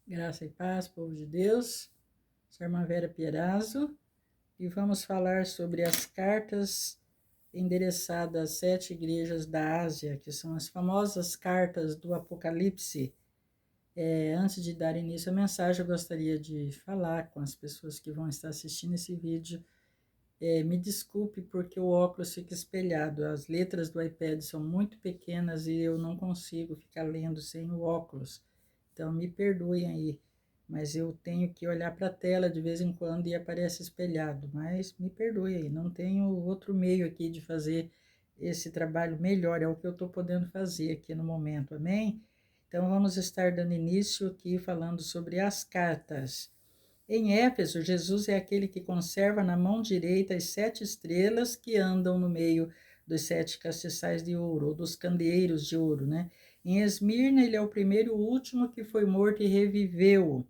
Graça e paz, povo de Deus. Sou a irmã Vera Pierazzo e vamos falar sobre as cartas endereçadas às 7 igrejas da Ásia, que são as famosas cartas do Apocalipse. Antes de dar início à mensagem, eu gostaria de falar com as pessoas que vão estar assistindo esse vídeo. Me desculpe porque o óculos fica espelhado, as letras do iPad são muito pequenas e eu não consigo ficar lendo sem o óculos. Então, me perdoem aí, mas eu tenho que olhar para a tela de vez em quando e aparece espelhado. Mas me perdoe aí, não tenho outro meio aqui de fazer esse trabalho melhor, é o que eu estou podendo fazer aqui no momento, amém? Então, vamos estar dando início aqui falando sobre as cartas. Em Éfeso, Jesus é aquele que conserva na mão direita as 7 estrelas que andam no meio dos 7 castiçais de ouro, ou dos candeeiros de ouro, né? Em Esmirna, ele é o primeiro e o último que foi morto e reviveu.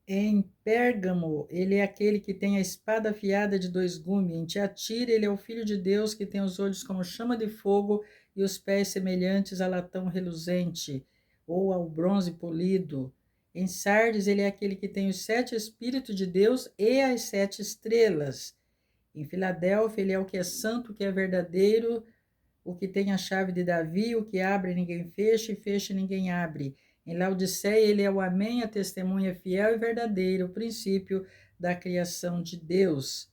Em Pérgamo, ele é aquele que tem a espada afiada de 2 gumes. Em Tiatira, ele é o Filho de Deus que tem os olhos como chama de fogo e os pés semelhantes a latão reluzente, ou ao bronze polido. Em Sardes, ele é aquele que tem os 7 Espíritos de Deus e as 7 estrelas. Em Filadélfia, ele é o que é santo, o que é verdadeiro, o que tem a chave de Davi, o que abre ninguém fecha e fecha ninguém abre. Em Laodiceia, ele é o amém, a testemunha fiel e verdadeira, o princípio da criação de Deus.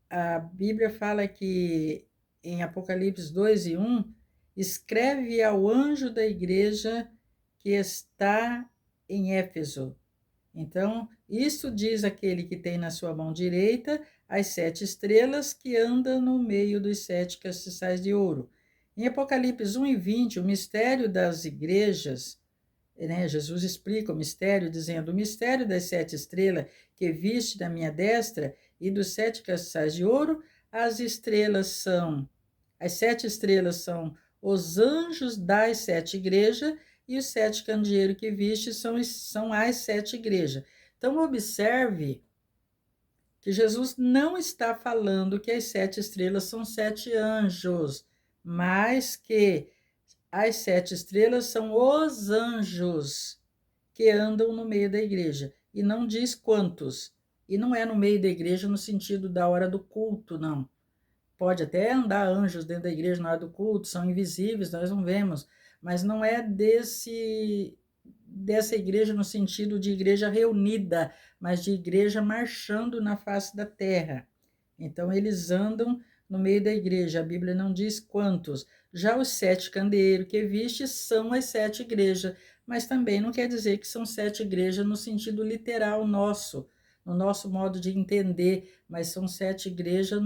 A Bíblia fala que em Apocalipse 2:1, escreve ao anjo da igreja que está em Éfeso. Então, isso diz aquele que tem na sua mão direita as 7 estrelas que andam no meio dos 7 castiçais de ouro. Em Apocalipse 1:20, o mistério das igrejas, né, Jesus explica o mistério, dizendo: o mistério das 7 estrelas que viste na minha destra e dos 7 castiçais de ouro, as 7 estrelas são os anjos das 7 igrejas e os 7 candeeiros que viste são as 7 igrejas. Então, observe que Jesus não está falando que as 7 estrelas são 7 anjos, mas que as 7 estrelas são os anjos que andam no meio da igreja. E não diz quantos. E não é no meio da igreja no sentido da hora do culto, não. Pode até andar anjos dentro da igreja na hora do culto, são invisíveis, nós não vemos, mas não é dessa igreja no sentido de igreja reunida, mas de igreja marchando na face da terra. Então eles andam no meio da igreja, a Bíblia não diz quantos. Já os 7 candeeiros que viste são as 7 igrejas, mas também não quer dizer que são 7 igrejas no sentido literal nosso, no nosso modo de entender, mas são 7 igrejas,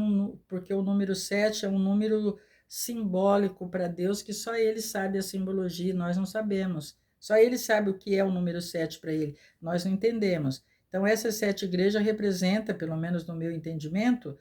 porque o número 7 é um número simbólico para Deus, que só Ele sabe a simbologia, nós não sabemos. Só Ele sabe o que é o número 7 para Ele, nós não entendemos. Então, essas 7 igrejas representam, pelo menos no meu entendimento,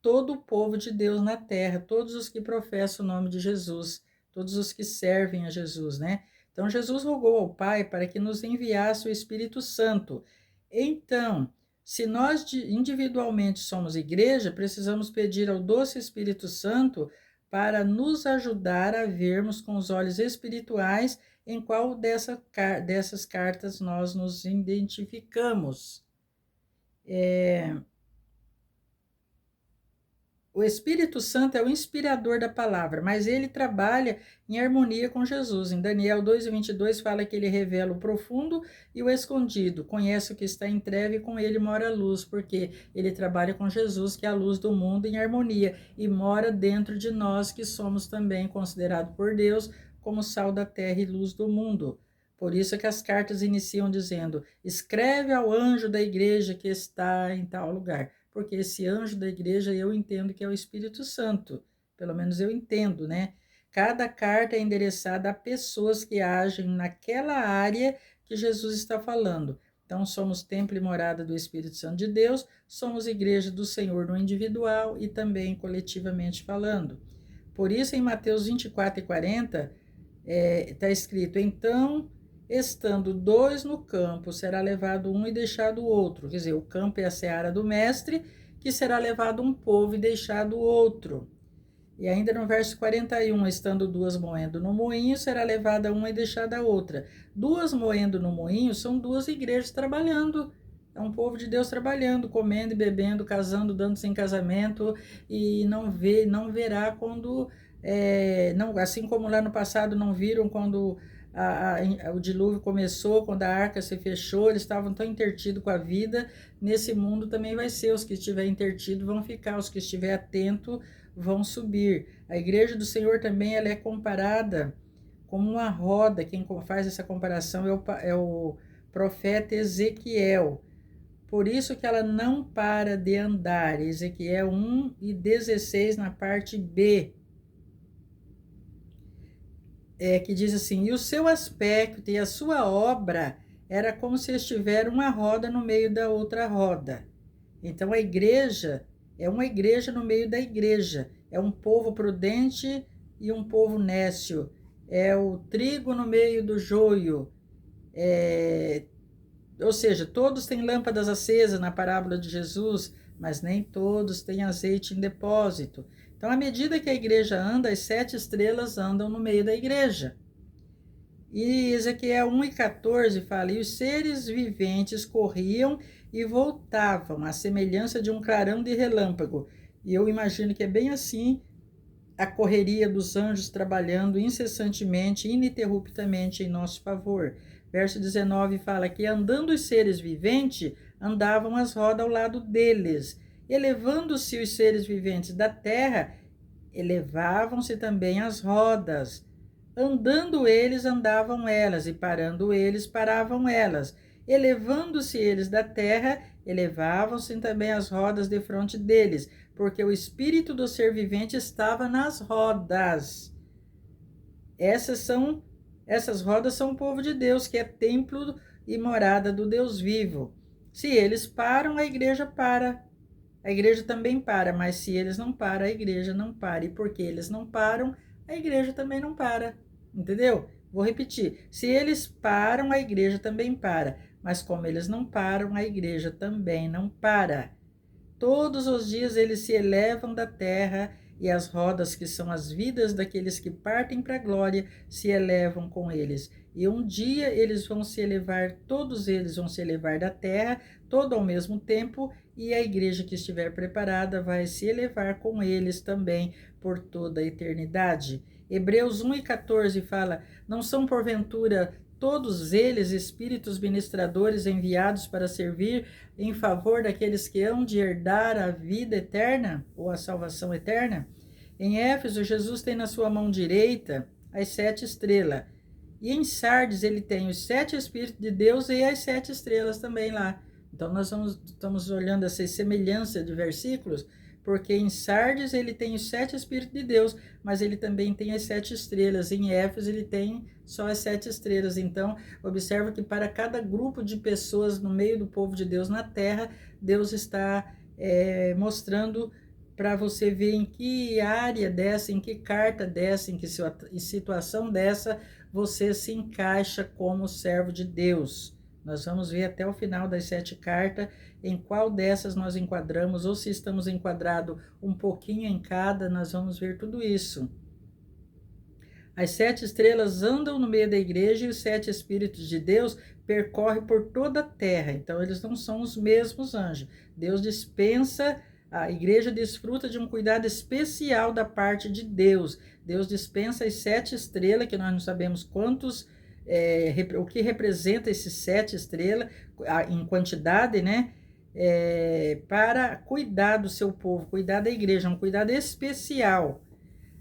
todo o povo de Deus na terra, todos os que professam o nome de Jesus, todos os que servem a Jesus, né? Então, Jesus rogou ao Pai para que nos enviasse o Espírito Santo. Então, se nós individualmente somos igreja, precisamos pedir ao doce Espírito Santo para nos ajudar a vermos com os olhos espirituais em qual dessas cartas nós nos identificamos. O Espírito Santo é o inspirador da palavra, mas ele trabalha em harmonia com Jesus. Em Daniel 2:22 fala que ele revela o profundo e o escondido, conhece o que está em treva e com ele mora a luz, porque ele trabalha com Jesus, que é a luz do mundo, em harmonia, e mora dentro de nós, que somos também considerados por Deus como sal da terra e luz do mundo. Por isso é que as cartas iniciam dizendo: escreve ao anjo da igreja que está em tal lugar, porque esse anjo da igreja eu entendo que é o Espírito Santo, pelo menos eu entendo, né? Cada carta é endereçada a pessoas que agem naquela área que Jesus está falando. Então, somos templo e morada do Espírito Santo de Deus, somos igreja do Senhor no individual e também coletivamente falando. Por isso, em Mateus 24:40, está escrito: então, estando 2 no campo, será levado um e deixado o outro. Quer dizer, o campo é a seara do mestre, que será levado um povo e deixado o outro. E ainda no verso 41, estando duas moendo no moinho, será levada uma e deixada a outra. Duas moendo no moinho são duas igrejas trabalhando. É um povo de Deus trabalhando, comendo e bebendo, casando, dando-se em casamento, e não verá quando, não, assim como lá no passado não viram quando o dilúvio começou, quando a arca se fechou, eles estavam tão intertidos com a vida. Nesse mundo também vai ser, os que estiverem intertidos vão ficar, os que estiverem atentos vão subir. A igreja do Senhor também ela é comparada como uma roda. Quem faz essa comparação é o profeta Ezequiel. Por isso que ela não para de andar. Ezequiel 1:16 na parte B. Que diz assim: e o seu aspecto e a sua obra era como se estiver uma roda no meio da outra roda. Então a igreja é uma igreja no meio da igreja. É um povo prudente e um povo nécio. É o trigo no meio do joio. Ou seja, todos têm lâmpadas acesas na parábola de Jesus, mas nem todos têm azeite em depósito. Então, à medida que a igreja anda, as 7 estrelas andam no meio da igreja. E Ezequiel 1:14 fala: e os seres viventes corriam e voltavam, à semelhança de um clarão de relâmpago. E eu imagino que é bem assim a correria dos anjos trabalhando incessantemente, ininterruptamente em nosso favor. Verso 19 fala que andando os seres viventes, andavam as rodas ao lado deles. Elevando-se os seres viventes da terra, elevavam-se também as rodas. Andando eles, andavam elas, e parando eles, paravam elas. Elevando-se eles da terra, elevavam-se também as rodas defronte deles, porque o espírito do ser vivente estava nas rodas. Essas rodas são o povo de Deus, que é templo e morada do Deus vivo. Se eles param, a igreja para. A igreja também para, mas se eles não param, a igreja não para. E porque eles não param, a igreja também não para. Entendeu? Vou repetir. Se eles param, a igreja também para. Mas como eles não param, a igreja também não para. Todos os dias eles se elevam da terra, e as rodas, que são as vidas daqueles que partem para a glória, se elevam com eles. E um dia eles vão se elevar, todos eles vão se elevar da terra, todo ao mesmo tempo, e a igreja que estiver preparada vai se elevar com eles também por toda a eternidade. Hebreus 1:14 fala: não são porventura todos eles espíritos ministradores enviados para servir em favor daqueles que hão de herdar a vida eterna ou a salvação eterna? Em Éfeso, Jesus tem na sua mão direita as 7 estrelas. E em Sardes ele tem os 7 Espíritos de Deus e as 7 estrelas também lá. Então nós estamos olhando essa semelhança de versículos, porque em Sardes ele tem os 7 Espíritos de Deus, mas ele também tem as 7 estrelas. Em Éfeso ele tem só as 7 estrelas. Então, observa que para cada grupo de pessoas no meio do povo de Deus na terra, Deus está mostrando para você ver em que área dessa, em que carta dessa, em que situação dessa você se encaixa como servo de Deus. Nós vamos ver até o final das 7 cartas em qual dessas nós enquadramos, ou se estamos enquadrados um pouquinho em cada, nós vamos ver tudo isso. As 7 estrelas andam no meio da igreja e os 7 Espíritos de Deus percorrem por toda a terra. Então, eles não são os mesmos anjos. Deus dispensa, a igreja desfruta de um cuidado especial da parte de Deus. Deus dispensa as 7 estrelas, que nós não sabemos quantos, o que representa esses 7 estrelas em quantidade, né? Para cuidar do seu povo, cuidar da igreja, um cuidado especial.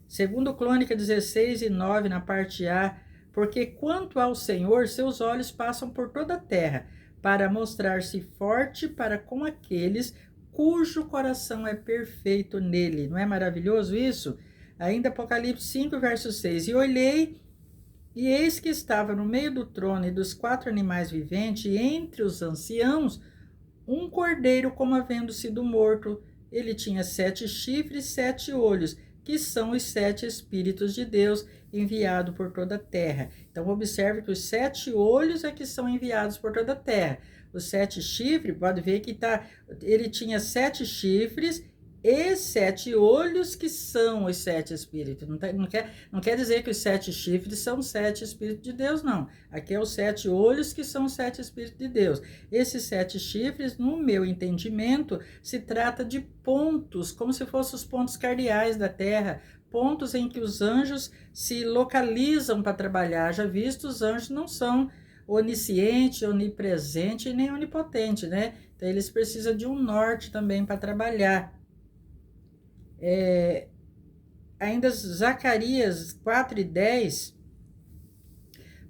Segundo Crônica 16:9, na parte A, porque quanto ao Senhor, seus olhos passam por toda a terra, para mostrar-se forte para com aqueles cujo coração é perfeito nele. Não é maravilhoso isso? Ainda Apocalipse 5, verso 6. E olhei, e eis que estava no meio do trono e dos 4 animais viventes, e entre os anciãos, um cordeiro como havendo sido morto. Ele tinha 7 chifres, 7 olhos, que são os 7 Espíritos de Deus enviados por toda a terra. Então, observe que os 7 olhos é que são enviados por toda a terra. Os 7 chifres, pode ver que ele tinha 7 chifres e 7 olhos, que são os 7 espíritos. Não quer dizer que os 7 chifres são os 7 espíritos de Deus, não. Aqui é os 7 olhos, que são os 7 espíritos de Deus. Esses 7 chifres, no meu entendimento, se trata de pontos, como se fossem os pontos cardeais da Terra, pontos em que os anjos se localizam para trabalhar. Já visto, os anjos não são onisciente, onipresente e nem onipotente, né? Então eles precisam de um norte também para trabalhar. Ainda Zacarias 4:10,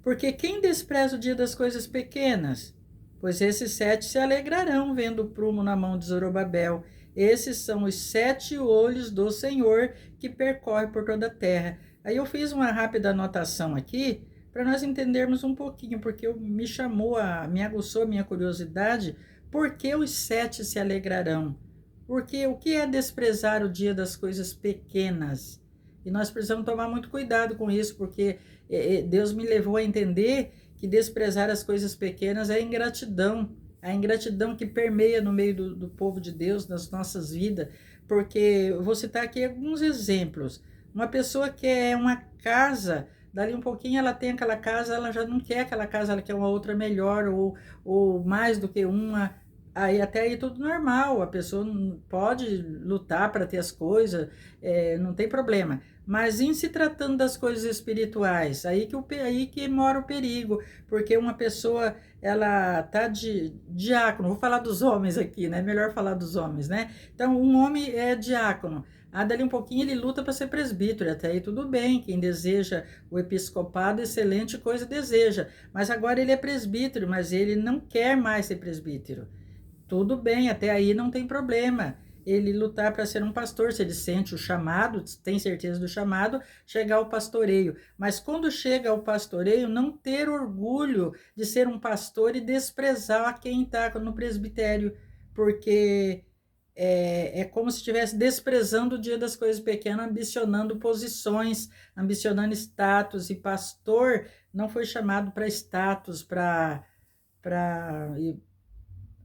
porque quem despreza o dia das coisas pequenas? Pois esses 7 se alegrarão vendo o prumo na mão de Zorobabel. Esses são os 7 olhos do Senhor que percorre por toda a terra. Aí eu fiz uma rápida anotação aqui para nós entendermos um pouquinho, porque me aguçou a minha curiosidade, por que os 7 se alegrarão? Porque o que é desprezar o dia das coisas pequenas? E nós precisamos tomar muito cuidado com isso, porque Deus me levou a entender que desprezar as coisas pequenas é ingratidão. A ingratidão que permeia no meio do povo de Deus, nas nossas vidas. Porque eu vou citar aqui alguns exemplos. Uma pessoa quer uma casa, dali um pouquinho ela tem aquela casa, ela já não quer aquela casa, ela quer uma outra melhor, ou mais do que uma. Aí até aí tudo normal, a pessoa pode lutar para ter as coisas, não tem problema. Mas em se tratando das coisas espirituais, aí que mora o perigo, porque uma pessoa, ela tá de diácono, vou falar dos homens aqui, né? Melhor falar dos homens, né? Então, um homem é diácono, dali um pouquinho ele luta para ser presbítero, até aí tudo bem, quem deseja o episcopado, excelente coisa deseja, mas agora ele é presbítero, mas ele não quer mais ser presbítero. Tudo bem, até aí não tem problema. Ele lutar para ser um pastor, se ele sente o chamado, tem certeza do chamado, chegar ao pastoreio. Mas quando chega ao pastoreio, não ter orgulho de ser um pastor e desprezar a quem está no presbitério, porque é como se estivesse desprezando o dia das coisas pequenas, ambicionando posições, ambicionando status. E pastor não foi chamado para status, para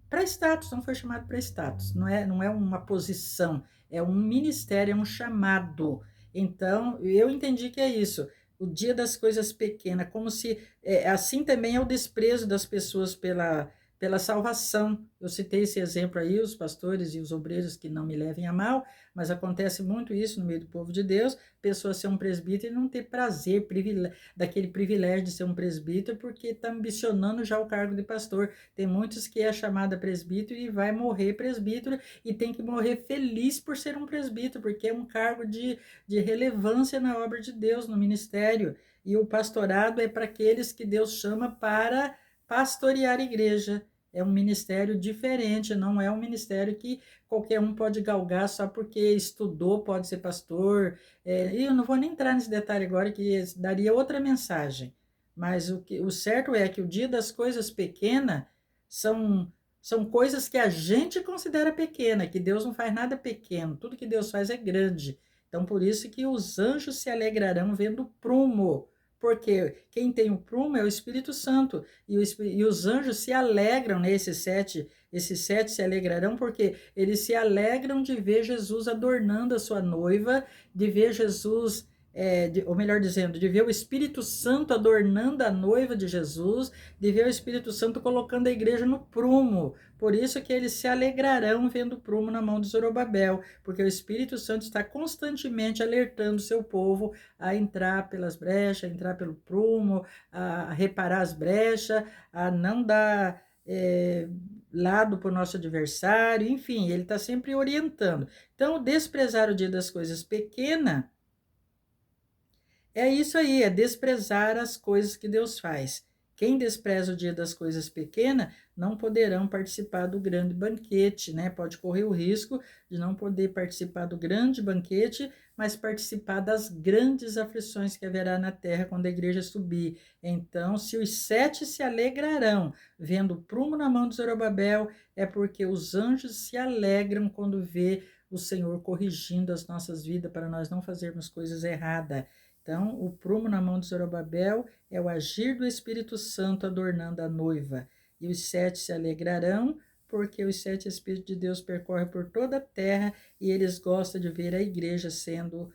para status, não foi chamado para status, não é uma posição, é um ministério, é um chamado. Então, eu entendi que é isso. O dia das coisas pequenas, como se assim também é o desprezo das pessoas pela salvação. Eu citei esse exemplo aí, os pastores e os obreiros, que não me levem a mal, mas acontece muito isso no meio do povo de Deus, pessoa ser um presbítero e não ter prazer, daquele privilégio de ser um presbítero, porque está ambicionando já o cargo de pastor. Tem muitos que é chamada presbítero e vai morrer presbítero, e tem que morrer feliz por ser um presbítero, porque é um cargo de relevância na obra de Deus, no ministério. E o pastorado é para aqueles que Deus chama para pastorear a igreja. É um ministério diferente, não é um ministério que qualquer um pode galgar só porque estudou, pode ser pastor. E eu não vou nem entrar nesse detalhe agora, que daria outra mensagem. Mas o certo é que o dia das coisas pequenas são coisas que a gente considera pequena, que Deus não faz nada pequeno, tudo que Deus faz é grande. Então, por isso que os anjos se alegrarão vendo o prumo, porque quem tem o prumo é o Espírito Santo, e os anjos se alegram, né, esses sete se alegrarão, porque eles se alegram de ver Jesus adornando a sua noiva, de ver Jesus, ou melhor dizendo, de ver o Espírito Santo adornando a noiva de Jesus, de ver o Espírito Santo colocando a igreja no prumo. Por isso que eles se alegrarão vendo o prumo na mão de Zorobabel, porque o Espírito Santo está constantemente alertando o seu povo a entrar pelas brechas, a entrar pelo prumo, a reparar as brechas, a não dar lado para o nosso adversário, enfim, ele está sempre orientando. Então, desprezar o dia das coisas pequenas é isso aí, é desprezar as coisas que Deus faz. Quem despreza o dia das coisas pequenas não poderão participar do grande banquete, né? Pode correr o risco de não poder participar do grande banquete, mas participar das grandes aflições que haverá na terra quando a igreja subir. Então, se os 7 se alegrarão vendo o prumo na mão de Zorobabel, é porque os anjos se alegram quando vê o Senhor corrigindo as nossas vidas para nós não fazermos coisas erradas. Então, o prumo na mão de Zorobabel é o agir do Espírito Santo adornando a noiva. E os 7 se alegrarão porque os 7 Espíritos de Deus percorrem por toda a terra e eles gostam de ver a igreja sendo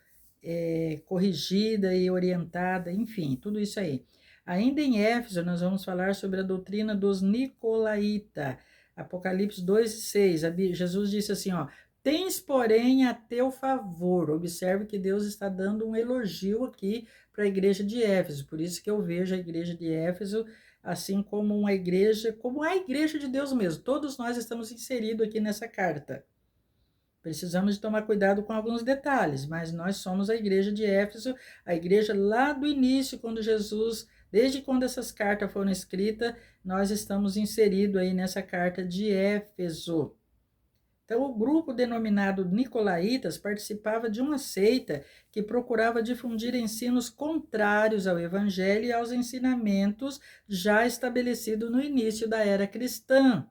corrigida e orientada, enfim, tudo isso aí. Ainda em Éfeso, nós vamos falar sobre a doutrina dos Nicolaítas. Apocalipse 2:6. Jesus disse assim, ó: tens, porém, a teu favor. Observe que Deus está dando um elogio aqui para a igreja de Éfeso. Por isso que eu vejo a igreja de Éfeso assim como uma igreja, como a igreja de Deus mesmo. Todos nós estamos inseridos aqui nessa carta. Precisamos de tomar cuidado com alguns detalhes, mas nós somos a igreja de Éfeso, a igreja lá do início, quando Jesus, desde quando essas cartas foram escritas, nós estamos inseridos aí nessa carta de Éfeso. Então, o grupo denominado Nicolaítas participava de uma seita que procurava difundir ensinos contrários ao Evangelho e aos ensinamentos já estabelecidos no início da era cristã.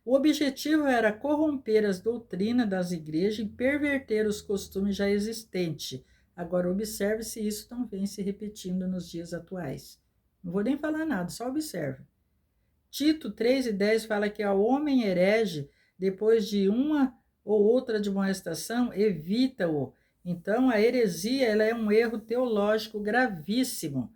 O objetivo era corromper as doutrinas das igrejas e perverter os costumes já existentes. Agora, observe se isso não vem se repetindo nos dias atuais. Não vou nem falar nada, só observe. Tito 3:10 fala que ao homem herege, depois de uma ou outra admoestação, evita-o. Então, a heresia ela é um erro teológico gravíssimo,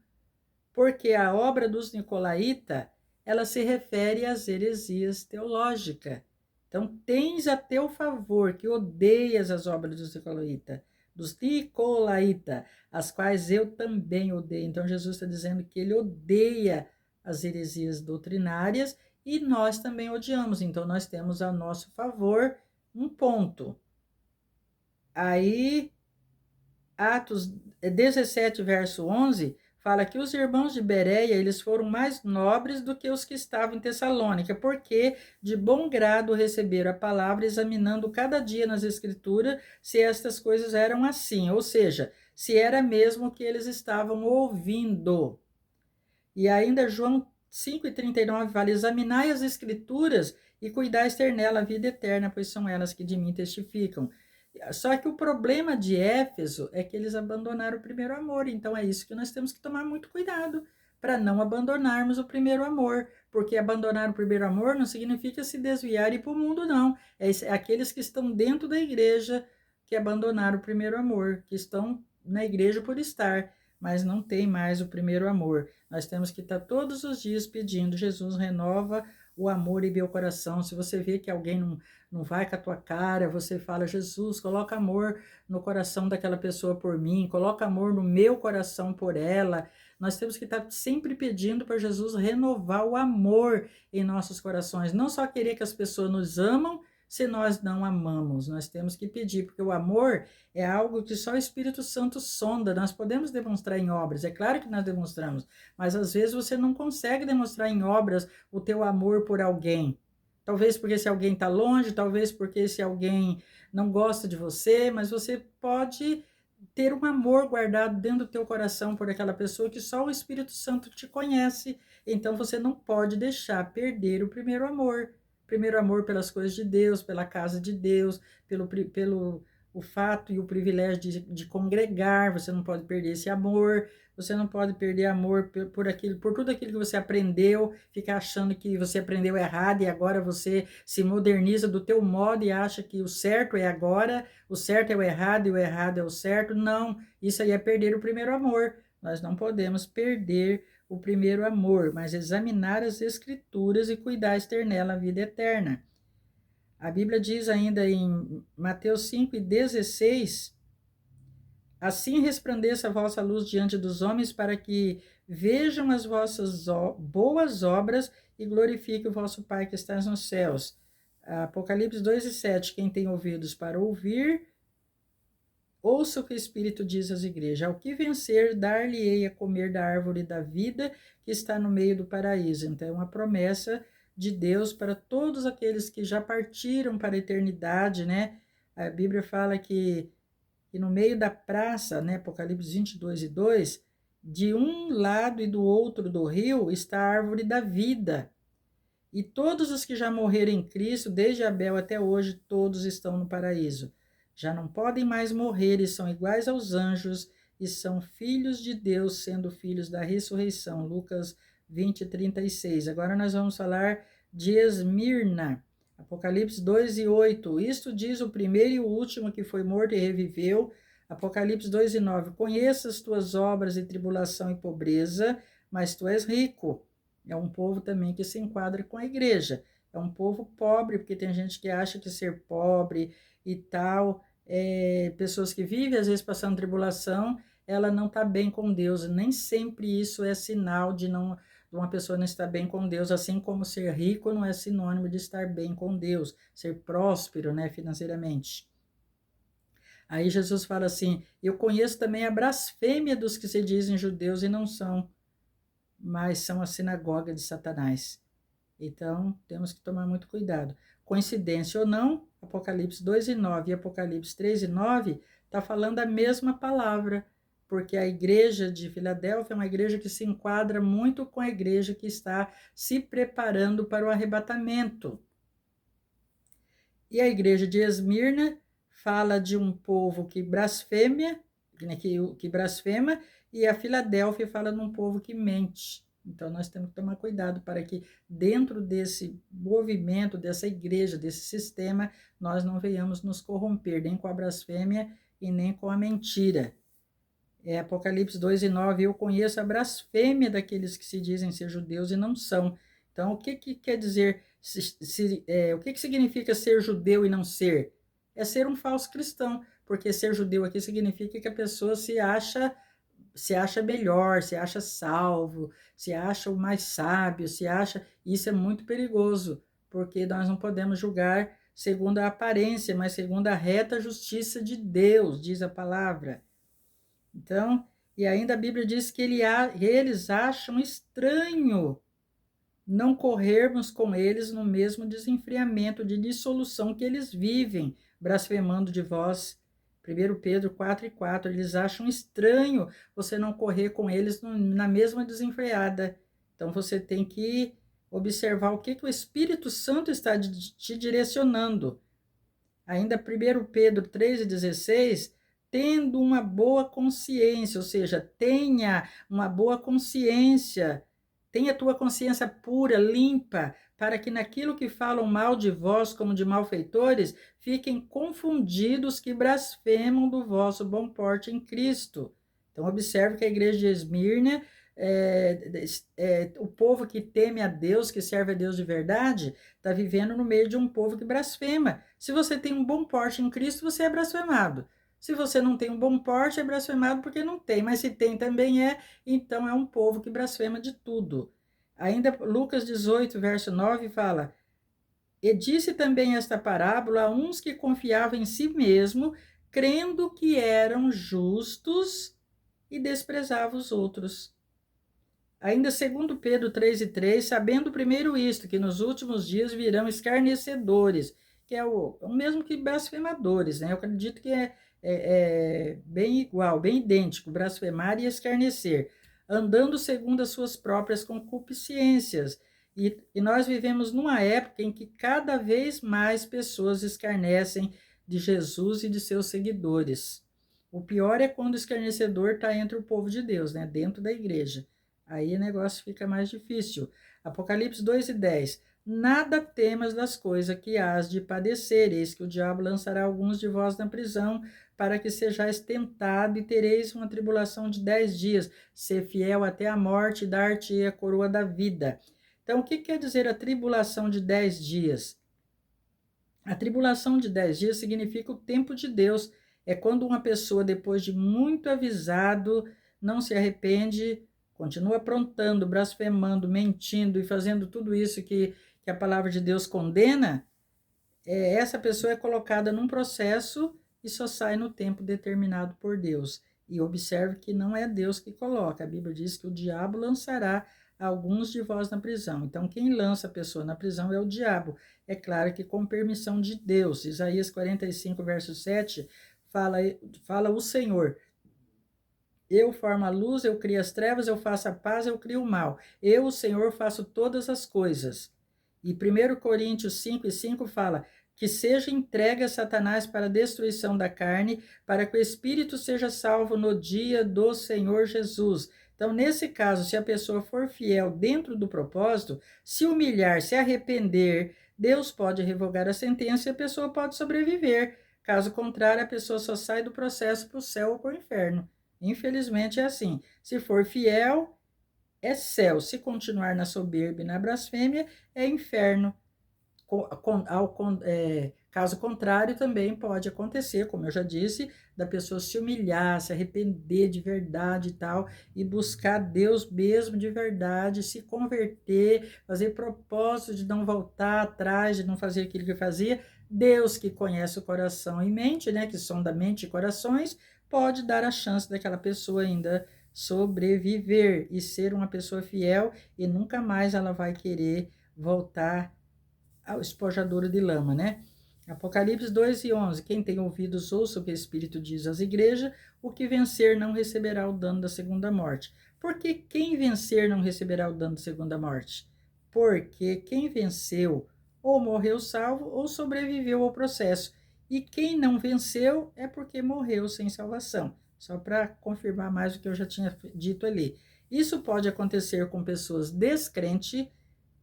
porque a obra dos Nicolaítas, ela se refere às heresias teológicas. Então, tens a teu favor que odeias as obras dos Nicolaítas, as quais eu também odeio. Então, Jesus está dizendo que ele odeia as heresias doutrinárias e nós também odiamos. Então, nós temos a nosso favor um ponto. Aí, Atos 17, verso 11, fala que os irmãos de Bereia, eles foram mais nobres do que os que estavam em Tessalônica, porque de bom grado receberam a palavra, examinando cada dia nas escrituras se estas coisas eram assim, ou seja, se era mesmo o que eles estavam ouvindo. E ainda João 5:39 fala: examinai as escrituras e cuidais ter nela a vida eterna, pois são elas que de mim testificam. Só que o problema de Éfeso é que eles abandonaram o primeiro amor, então é isso que nós temos que tomar muito cuidado, para não abandonarmos o primeiro amor, porque abandonar o primeiro amor não significa se desviar e ir para o mundo, não. É aqueles que estão dentro da igreja que abandonaram o primeiro amor, que estão na igreja por estar, mas não tem mais o primeiro amor. Nós temos que estar todos os dias pedindo: Jesus, renova o amor em meu coração. Se você vê que alguém não vai com a tua cara, você fala: Jesus, coloca amor no coração daquela pessoa por mim, coloca amor no meu coração por ela. Nós temos que estar sempre pedindo para Jesus renovar o amor em nossos corações, não só querer que as pessoas nos amam se nós não amamos. Nós temos que pedir, porque o amor é algo que só o Espírito Santo sonda. Nós podemos demonstrar em obras, é claro que nós demonstramos, mas às vezes você não consegue demonstrar em obras o teu amor por alguém. Talvez porque esse alguém está longe, talvez porque esse alguém não gosta de você, mas você pode ter um amor guardado dentro do teu coração por aquela pessoa que só o Espírito Santo te conhece. Então você não pode deixar perder o primeiro amor. Primeiro amor pelas coisas de Deus, pela casa de Deus, pelo o fato e o privilégio de congregar. Você não pode perder esse amor. Você não pode perder amor por tudo aquilo que você aprendeu, ficar achando que você aprendeu errado e agora você se moderniza do teu modo e acha que o certo é agora, o certo é o errado e o errado é o certo. Não, isso aí é perder o primeiro amor. Nós não podemos perder o primeiro amor, mas examinar as escrituras e cuidar de ter nela a vida eterna. A Bíblia diz ainda em Mateus 5:16: assim resplandeça a vossa luz diante dos homens, para que vejam as vossas boas obras e glorifiquem o vosso Pai que está nos céus. Apocalipse 2:7, quem tem ouvidos para ouvir, ouça o que o Espírito diz às igrejas: ao que vencer, dar-lhe-ei a comer da árvore da vida que está no meio do paraíso. Então, é uma promessa de Deus para todos aqueles que já partiram para a eternidade, né? A Bíblia fala que no meio da praça, né, Apocalipse 22:2, de um lado e do outro do rio está a árvore da vida. E todos os que já morreram em Cristo, desde Abel até hoje, todos estão no paraíso. Já não podem mais morrer e são iguais aos anjos e são filhos de Deus, sendo filhos da ressurreição. Lucas 20:36. Agora nós vamos falar de Esmirna. Apocalipse 2:8. Isto diz o primeiro e o último que foi morto e reviveu. Apocalipse 2:9. Conheça as tuas obras e tribulação e pobreza, mas tu és rico. É um povo também que se enquadra com a igreja. É um povo pobre, porque tem gente que acha que ser pobre e tal, pessoas que vivem às vezes passando tribulação, ela não está bem com Deus. Nem sempre isso é sinal de uma pessoa não estar bem com Deus, assim como ser rico não é sinônimo de estar bem com Deus, ser próspero, né, financeiramente. Aí Jesus fala assim: eu conheço também a blasfêmia dos que se dizem judeus e não são, mas são a sinagoga de Satanás. Então, temos que tomar muito cuidado. Coincidência ou não, Apocalipse 2:9 e Apocalipse 3:9 está falando a mesma palavra, porque a igreja de Filadélfia é uma igreja que se enquadra muito com a igreja que está se preparando para o arrebatamento. E a igreja de Esmirna fala de um povo que blasfema, que blasfema, e a Filadélfia fala de um povo que mente. Então, nós temos que tomar cuidado para que, dentro desse movimento, dessa igreja, desse sistema, nós não venhamos nos corromper, nem com a blasfêmia e nem com a mentira. Apocalipse 2:9, eu conheço a blasfêmia daqueles que se dizem ser judeus e não são. Então, o que quer dizer, o que significa ser judeu e não ser? É ser um falso cristão, porque ser judeu aqui significa que a pessoa se acha melhor, se acha salvo, se acha o mais sábio, isso é muito perigoso, porque nós não podemos julgar segundo a aparência, mas segundo a reta justiça de Deus, diz a palavra. Então, e ainda a Bíblia diz que eles acham estranho não corrermos com eles no mesmo desenfreamento de dissolução que eles vivem, blasfemando de vós. 1 Pedro 4:4, eles acham estranho você não correr com eles na mesma desenfreada. Então, você tem que observar o que o Espírito Santo está te direcionando. Ainda 1 Pedro 3:16, tendo uma boa consciência, ou seja, tenha uma boa consciência, tenha a tua consciência pura, limpa, para que naquilo que falam mal de vós como de malfeitores, fiquem confundidos que blasfemam do vosso bom porte em Cristo. Então, observe que a igreja de Esmirna, o povo que teme a Deus, que serve a Deus de verdade, está vivendo no meio de um povo que blasfema. Se você tem um bom porte em Cristo, você é blasfemado. Se você não tem um bom porte, é blasfemado porque não tem, mas se tem também então é um povo que blasfema de tudo. Ainda Lucas 18, verso 9 fala: e disse também esta parábola a uns que confiavam em si mesmo, crendo que eram justos e desprezavam os outros. Ainda segundo Pedro 3:3, sabendo primeiro isto, que nos últimos dias virão escarnecedores, que é o mesmo que blasfemadores, né? Eu acredito que é bem igual, bem idêntico, blasfemar e escarnecer, andando segundo as suas próprias concupiscências. E nós vivemos numa época em que cada vez mais pessoas escarnecem de Jesus e de seus seguidores. O pior é quando o escarnecedor está entre o povo de Deus, né? Dentro da igreja. Aí o negócio fica mais difícil. Apocalipse 2:10. Nada temas das coisas que hás de padecer, eis que o diabo lançará alguns de vós na prisão, para que sejais tentado e tereis uma tribulação de 10 dias. Ser fiel até a morte e dar-te a coroa da vida. Então, o que quer dizer a tribulação de 10 dias? A tribulação de 10 dias significa o tempo de Deus. É quando uma pessoa, depois de muito avisado, não se arrepende, continua aprontando, blasfemando, mentindo e fazendo tudo isso que a palavra de Deus condena, essa pessoa é colocada num processo e só sai no tempo determinado por Deus. E observe que não é Deus que coloca. A Bíblia diz que o diabo lançará alguns de vós na prisão. Então, quem lança a pessoa na prisão é o diabo. É claro que com permissão de Deus. Isaías 45, verso 7, fala o Senhor: eu formo a luz, eu crio as trevas, eu faço a paz, eu crio o mal. Eu, o Senhor, faço todas as coisas. E 1 Coríntios 5:5 fala: que seja entregue a Satanás para a destruição da carne, para que o espírito seja salvo no dia do Senhor Jesus, Então, nesse caso, se a pessoa for fiel dentro do propósito, se humilhar, se arrepender, Deus pode revogar a sentença e a pessoa pode sobreviver. Caso contrário, a pessoa só sai do processo para o céu ou para o inferno. Infelizmente é assim. Se for fiel, é céu. Se continuar na soberba e na blasfêmia, é inferno. Caso contrário, também pode acontecer, como eu já disse, da pessoa se humilhar, se arrepender de verdade e tal, e buscar Deus mesmo de verdade, se converter, fazer propósito de não voltar atrás, de não fazer aquilo que fazia. Deus, que conhece o coração e mente, né, que sonda mente e corações, pode dar a chance daquela pessoa ainda sobreviver e ser uma pessoa fiel, e nunca mais ela vai querer voltar ao espojadouro de lama, né? Apocalipse 2:11. Quem tem ouvidos, ouça o que o Espírito diz às igrejas: o que vencer não receberá o dano da segunda morte. Porque quem vencer não receberá o dano da segunda morte? Porque quem venceu ou morreu salvo ou sobreviveu ao processo. E quem não venceu é porque morreu sem salvação. Só para confirmar mais o que eu já tinha dito ali. Isso pode acontecer com pessoas descrentes,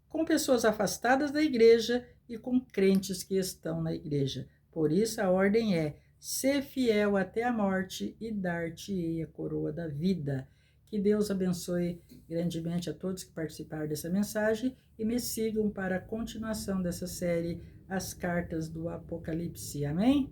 com pessoas afastadas da igreja e com crentes que estão na igreja. Por isso a ordem é: ser fiel até a morte e dar-te-ei a coroa da vida. Que Deus abençoe grandemente a todos que participaram dessa mensagem e me sigam para a continuação dessa série, As Cartas do Apocalipse. Amém?